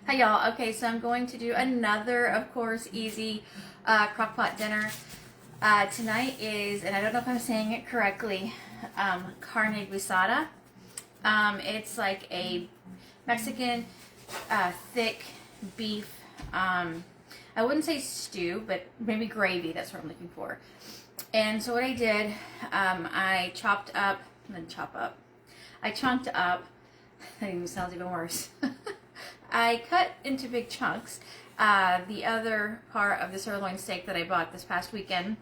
Hi y'all. Okay, so I'm going to do another, of course, easy crockpot dinner. Tonight is, and I don't know if I'm saying it correctly, carne guisada. It's like a Mexican thick beef, I wouldn't say stew, but maybe gravy, that's what I'm looking for. And so what I did, I chopped up, I chunked up, that even sounds even worse. I cut into big chunks the other part of the sirloin steak that I bought this past weekend.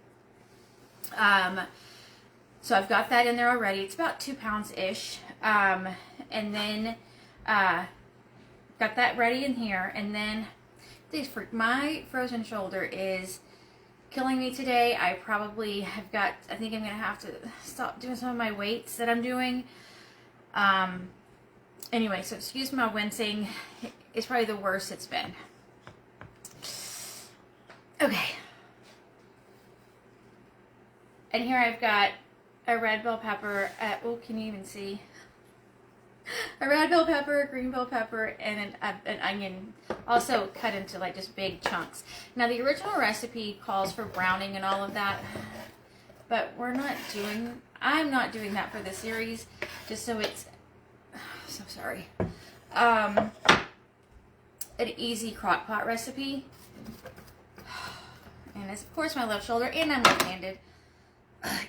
So I've got that in there already. It's about 2 pounds-ish. And then got that ready in here. And then my frozen shoulder is killing me today. I probably have got, I think I'm going to have to stop doing some of my weights that I'm doing. Anyway, so excuse my wincing. It's probably the worst it's been. Okay. And here I've got a red bell pepper. Oh, can you even see? A red bell pepper, a green bell pepper, and an onion, also cut into like just big chunks. Now the original recipe calls for browning and all of that, but I'm not doing that for this series, just so it's, so sorry, an easy crock pot recipe. And it's of course my left shoulder, and I'm left-handed.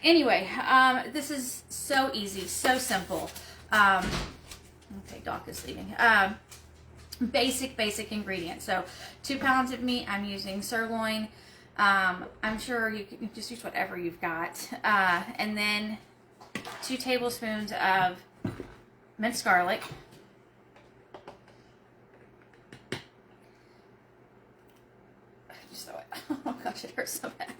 Anyway, this is so easy, so simple. Okay, Doc is leaving. Basic ingredients. So 2 pounds of meat. I'm using sirloin. I'm sure you can just use whatever you've got. And then 2 tablespoons of minced garlic. Just throw it. Oh gosh, it hurts so bad.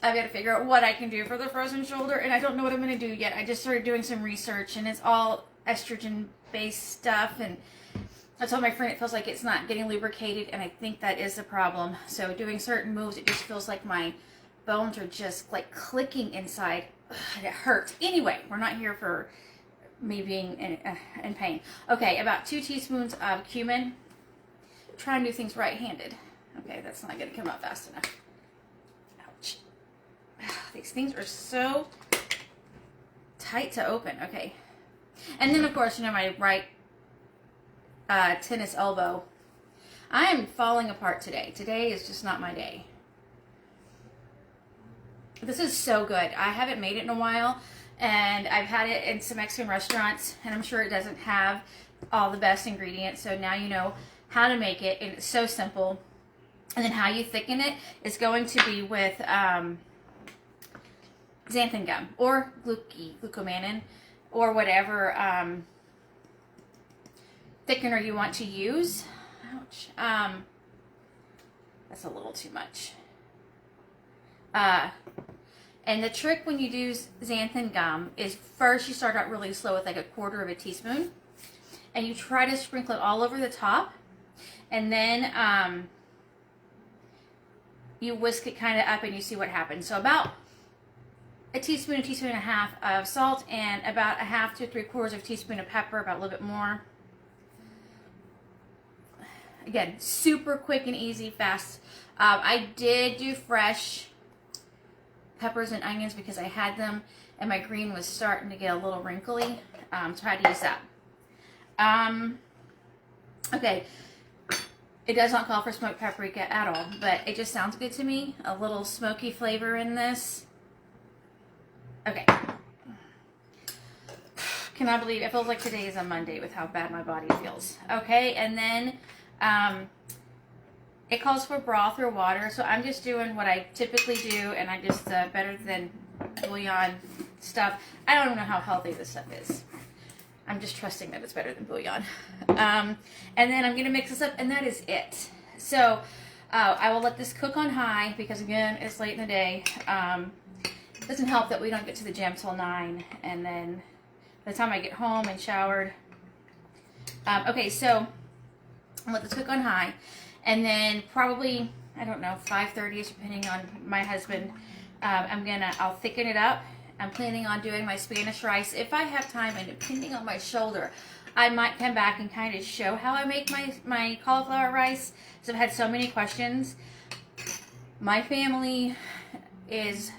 I've got to figure out what I can do for the frozen shoulder, and I don't know what I'm going to do yet. I just started doing some research, and it's all estrogen-based stuff, and I told my friend it feels like it's not getting lubricated, and I think that is the problem. So doing certain moves, it just feels like my bones are just like clicking inside, and it hurts. Anyway, we're not here for me being in pain. Okay, about 2 teaspoons of cumin. Try and do things right-handed. Okay, that's not going to come out fast enough. Ouch. These things are so tight to open. Okay. And then, of course, you know, my right tennis elbow. I am falling apart today. Today is just not my day. This is so good. I haven't made it in a while, and I've had it in some Mexican restaurants, and I'm sure it doesn't have all the best ingredients. So now you know how to make it, and it's so simple. And then how you thicken it is going to be with xanthan gum or glucomannan or whatever thickener you want to use. Ouch. That's a little too much. And the trick when you do xanthan gum is first you start out really slow with like 1/4 teaspoon, and you try to sprinkle it all over the top, and then you whisk it kind of up and you see what happens. So about a teaspoon and a half of salt, and about 1/2 to 3/4 teaspoon of pepper, about a little bit more. Again, super quick and easy, fast. I did do fresh peppers and onions because I had them, and my green was starting to get a little wrinkly, so I had to use that. Okay. It does not call for smoked paprika at all, but it just sounds good to me. A little smoky flavor in this. Okay. Cannot believe it feels like today is a Monday with how bad my body feels. Okay, and then it calls for broth or water, so I'm just doing what I typically do, and I just better than bouillon stuff. I don't even know how healthy this stuff is. I'm just trusting that it's better than bouillon. And then I'm going to mix this up, and that is it. So I will let this cook on high because, again, it's late in the day. It doesn't help that we don't get to the gym till 9, and then by the time I get home and showered. Okay, so I'll let this cook on high, and then probably, I don't know, 5:30ish, depending on my husband, I'll thicken it up. I'm planning on doing my Spanish rice if I have time, and depending on my shoulder, I might come back and kind of show how I make my cauliflower rice, because I've had so many questions. My family is,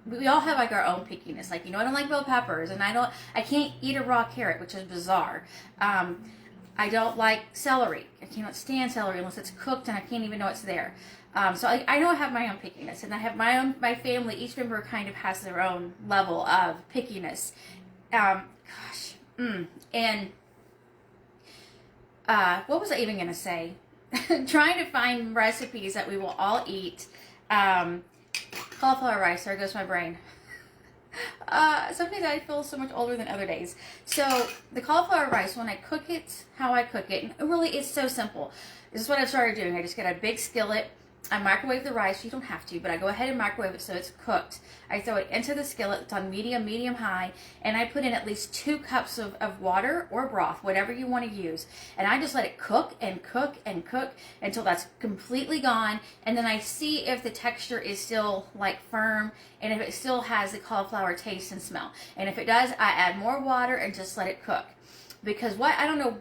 we all have like our own pickiness. Like, you know, I don't like bell peppers, and I can't eat a raw carrot, which is bizarre. I don't like celery. I cannot stand celery unless it's cooked and I can't even know it's there. So I know I have my own pickiness, and I have my family, each member kind of has their own level of pickiness. And what was I even going to say? Trying to find recipes that we will all eat. Cauliflower rice, there goes my brain. Some days I feel so much older than other days. So the cauliflower rice, when I cook it, how I cook it, really it's so simple. This is what I've started doing. I just get a big skillet. I microwave the rice. You don't have to, but I go ahead and microwave it so it's cooked. I throw it into the skillet. It's on medium high, and I put in at least 2 cups of water or broth, whatever you want to use. And I just let it cook and cook and cook until that's completely gone. And then I see if the texture is still like firm, and if it still has the cauliflower taste and smell. And if it does, I add more water and just let it cook. Because I don't know,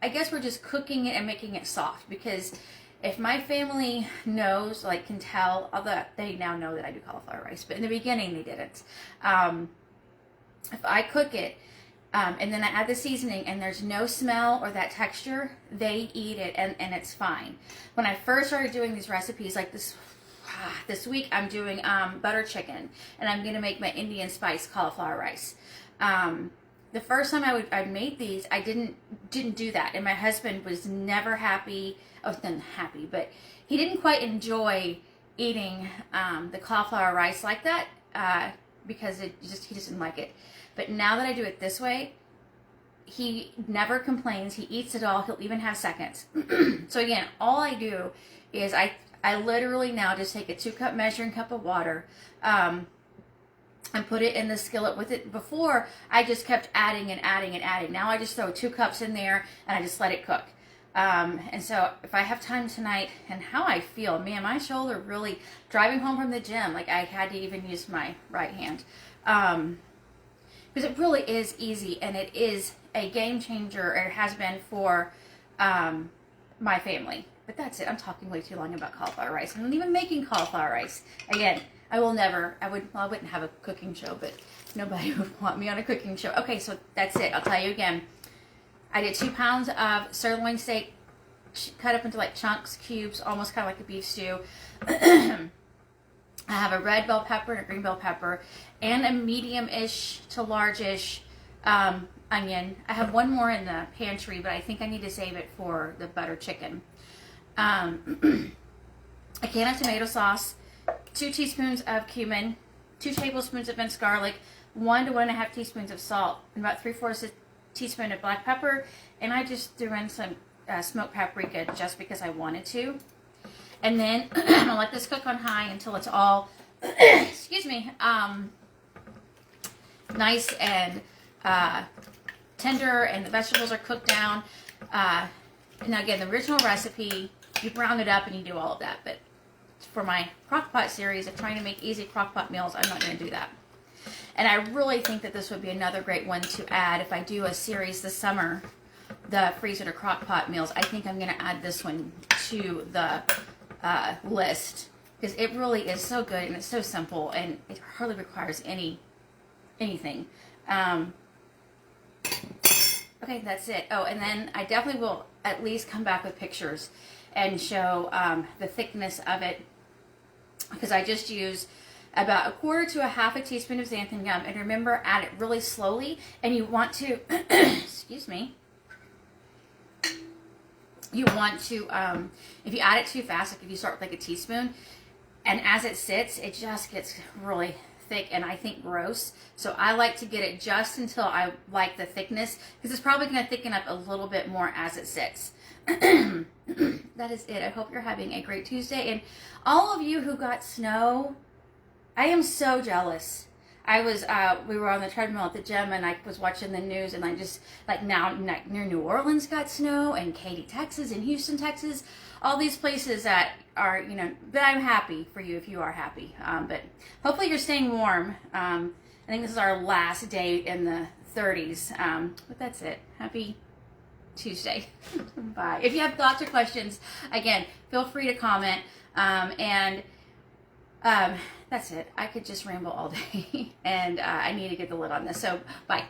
I guess we're just cooking it and making it soft. Because if my family knows, like can tell, although they now know that I do cauliflower rice, but in the beginning they didn't. If I cook it and then I add the seasoning and there's no smell or that texture, they eat it and it's fine. When I first started doing these recipes, like this week I'm doing butter chicken, and I'm going to make my Indian spice cauliflower rice. The first time I made these, I didn't do that, and my husband was never happy. But he didn't quite enjoy eating the cauliflower rice like that because he just didn't like it. But now that I do it this way, he never complains. He eats it all. He'll even have seconds. So again, all I do is I literally now just take a 2-cup measuring cup of water. And put it in the skillet with it. Before, I just kept adding and adding and adding. Now I just throw 2 cups in there and I just let it cook. And so if I have time tonight, and how I feel, man, my shoulder really, driving home from the gym, like I had to even use my right hand. Because it really is easy, and it is a game changer, or it has been for my family. But that's it. I'm talking way too long about cauliflower rice. I'm not even making cauliflower rice. Again, I wouldn't have a cooking show, but nobody would want me on a cooking show. Okay, so that's it. I'll tell you again. I did 2 pounds of sirloin steak, cut up into like chunks, cubes, almost kind of like a beef stew. I have a red bell pepper and a green bell pepper, and a medium-ish to large-ish onion. I have one more in the pantry, but I think I need to save it for the butter chicken. A can of tomato sauce, 2 teaspoons of cumin, 2 tablespoons of minced garlic, 1 to 1.5 teaspoons of salt, and about 3/4 teaspoon of black pepper. And I just threw in some smoked paprika just because I wanted to. And then I'm gonna let this cook on high until it's all, excuse me, nice and tender, and the vegetables are cooked down. Now again, the original recipe, you brown it up and you do all of that, but for my Crockpot series of trying to make easy Crockpot meals, I'm not going to do that. And I really think that this would be another great one to add if I do a series this summer, the freezer to Crockpot meals. I think I'm going to add this one to the list, because it really is so good and it's so simple, and it hardly requires anything. Okay, that's it. Oh, and then I definitely will at least come back with pictures and show the thickness of it, because I just use about 1/4 to 1/2 teaspoon of xanthan gum. And remember, add it really slowly, and you want to excuse me, you want to if you add it too fast, like if you start with like a teaspoon, and as it sits, it just gets really thick and I think gross. So I like to get it just until I like the thickness, because it's probably going to thicken up a little bit more as it sits. That is it. I hope you're having a great Tuesday, and all of you who got snow, I am so jealous. I was we were on the treadmill at the gym, and I was watching the news, and I just like now near New Orleans got snow, and Katy, Texas, and Houston, Texas, all these places that are, you know, but I'm happy for you if you are happy. But hopefully you're staying warm. I think this is our last day in the 30s. But that's it. Happy Tuesday. Bye. If you have thoughts or questions, again, feel free to comment. That's it. I could just ramble all day, and I need to get the lid on this. So, bye.